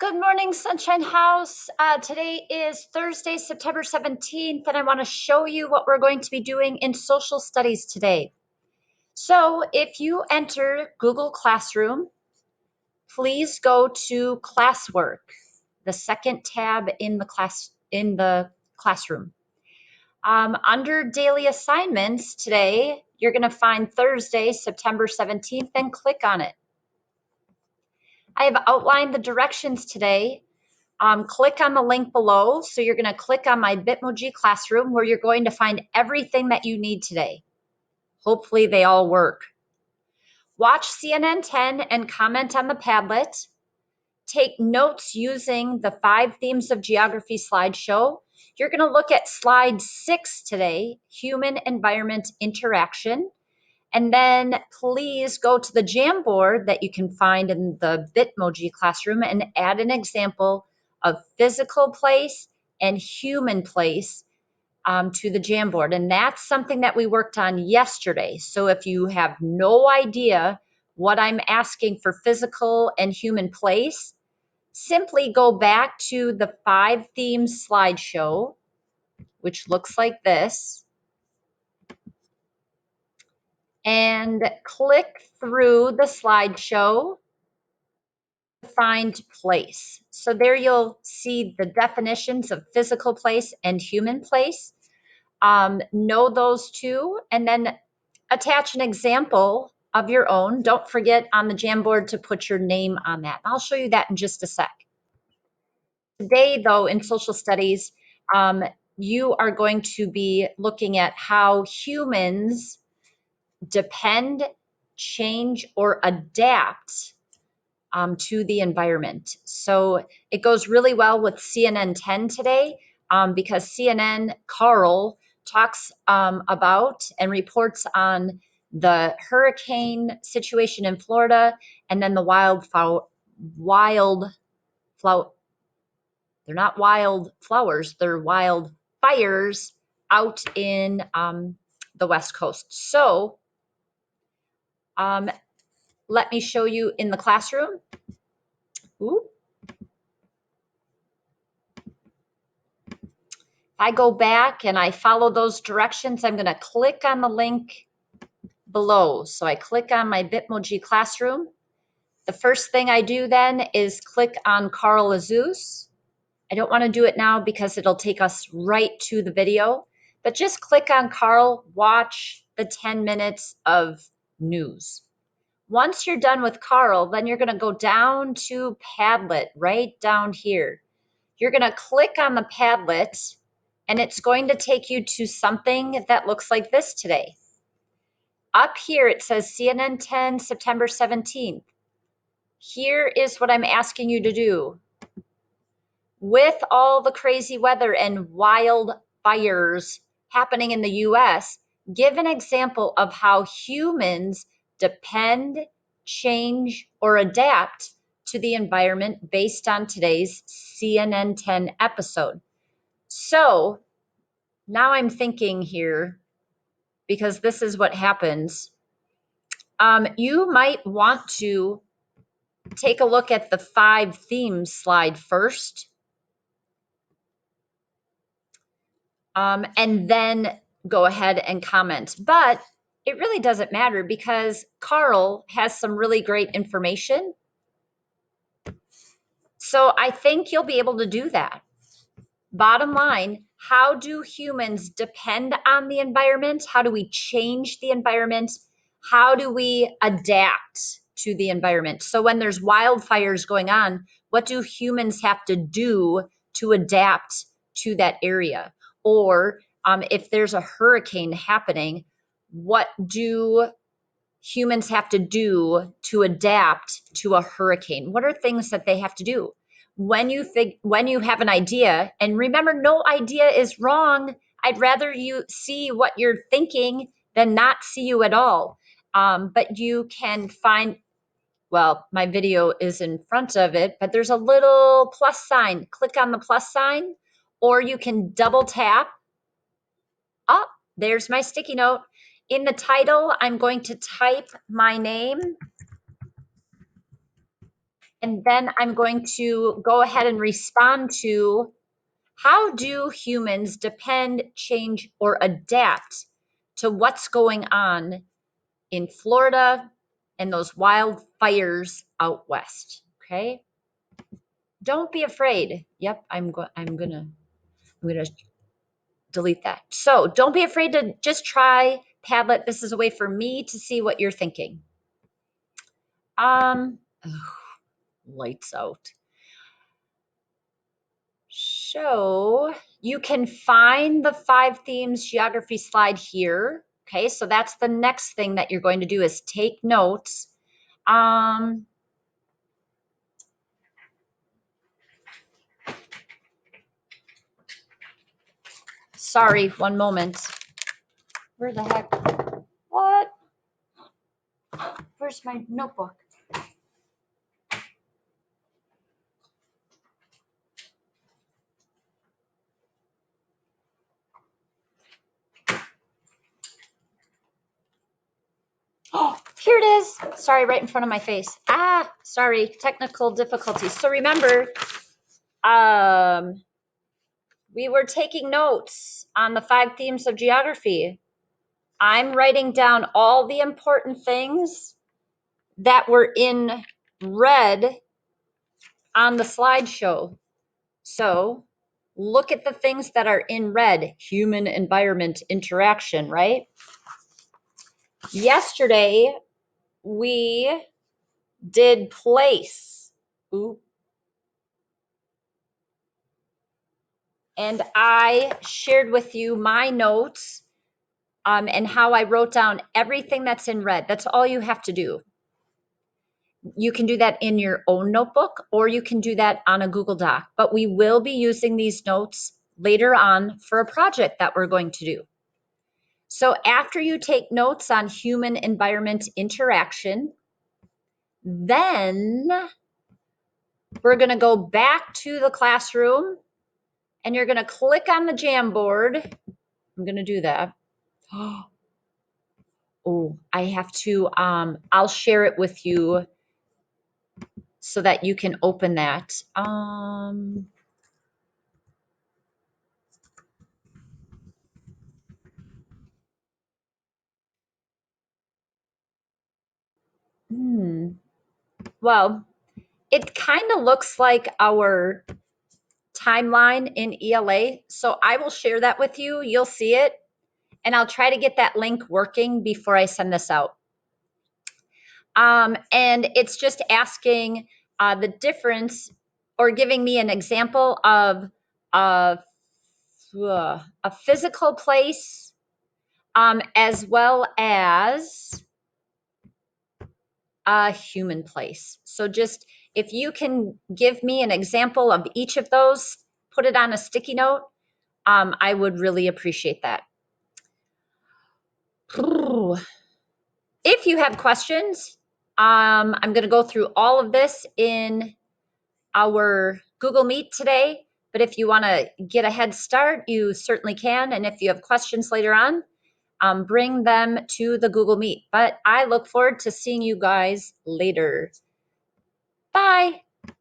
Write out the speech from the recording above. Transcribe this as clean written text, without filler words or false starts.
Good morning, Sunshine House. Today is Thursday, September 17th, and I want to show you what we're going to be doing in social studies today. So if you enter Google Classroom, please go to Classwork, the second tab in the classroom. Under daily assignments today, you're going to find Thursday, September 17th, and click on it. I have outlined the directions today. Click on the link below. So you're going to click on my Bitmoji Classroom where you're going to find everything that you need today. Hopefully they all work. Watch CNN 10 and comment on the Padlet. Take notes using the 5 Themes of Geography slideshow. You're going to look at slide 6 today, Human Environment Interaction. And then please go to the Jamboard that you can find in the Bitmoji Classroom and add an example of physical place and human place to the Jamboard. And that's something that we worked on yesterday. So if you have no idea what I'm asking for physical and human place, simply go back to the 5 Themes slideshow, which looks like this, and click through the slideshow to find place. So there you'll see the definitions of physical place and human place. Know those two, and then attach an example of your own. Don't forget on the Jamboard to put your name on that. I'll show you that in just a sec. Today, though, in social studies, you are going to be looking at how humans depend, change, or adapt to the environment. So it goes really well with CNN 10 today because CNN Carl talks about and reports on the hurricane situation in Florida, and then the they're not wildflowers, they're wildfires out in the West Coast. So let me show you in the classroom. Ooh. I go back and I follow those directions. I'm going to click on the link below. So I click on my Bitmoji Classroom. The first thing I do then is click on Carl Azuz. I don't want to do it now because it'll take us right to the video, but just click on Carl, watch the 10 minutes of news. Once you're done with Carl, then you're going to go down to Padlet, right down here. You're going to click on the Padlet, and it's going to take you to something that looks like this today. Up here, it says CNN 10, September 17th. Here is what I'm asking you to do. With all the crazy weather and wildfires happening in the US, give an example of how humans depend, change, or adapt to the environment based on today's CNN 10 episode. So now I'm thinking here, because this is what happens. You might want to take a look at the 5 themes slide first, and then go ahead and comment. But it really doesn't matter because Carl has some really great information. So I think you'll be able to do that. Bottom line, how do humans depend on the environment? How do we change the environment? How do we adapt to the environment? So when there's wildfires going on, what do humans have to do to adapt to that area? Or if there's a hurricane happening, what do humans have to do to adapt to a hurricane? What are things that they have to do? When you have an idea, and remember, no idea is wrong. I'd rather you see what you're thinking than not see you at all. But you can find, well, my video is in front of it, but there's a little plus sign. Click on the plus sign, or you can double tap. Oh, there's my sticky note. In the title, I'm going to type my name. And then I'm going to go ahead and respond to how do humans depend, change, or adapt to what's going on in Florida and those wildfires out west. Okay. Don't be afraid. Yep, I'm gonna delete that. So don't be afraid to just try Padlet. This is a way for me to see what you're thinking. Ugh, lights out. So you can find the 5 themes geography slide here. Okay, so that's the next thing that you're going to do is take notes. Sorry, one moment. Where the heck? What? Where's my notebook? Oh, here it is. Sorry, right in front of my face. Sorry, technical difficulties. So remember, we were taking notes on the 5 themes of geography. I'm writing down all the important things that were in red on the slideshow. So look at the things that are in red: human environment interaction, right? Yesterday, we did place. Ooh. And I shared with you my notes and how I wrote down everything that's in red. That's all you have to do. You can do that in your own notebook, or you can do that on a Google Doc. But we will be using these notes later on for a project that we're going to do. So after you take notes on human environment interaction, then we're going to go back to the classroom and you're going to click on the Jamboard. I'm going to do that. Oh, I have to, I'll share it with you so that you can open that. Well, it kind of looks like our timeline in ELA. So I will share that with you. You'll see it. And I'll try to get that link working before I send this out. And it's just asking the difference or giving me an example of a physical place as well as a human place. So just if you can give me an example of each of those, put it on a sticky note, I would really appreciate that. If you have questions, I'm going to go through all of this in our Google Meet today, but if you want to get a head start, you certainly can. And if you have questions later on, bring them to the Google Meet. But I look forward to seeing you guys later. Bye.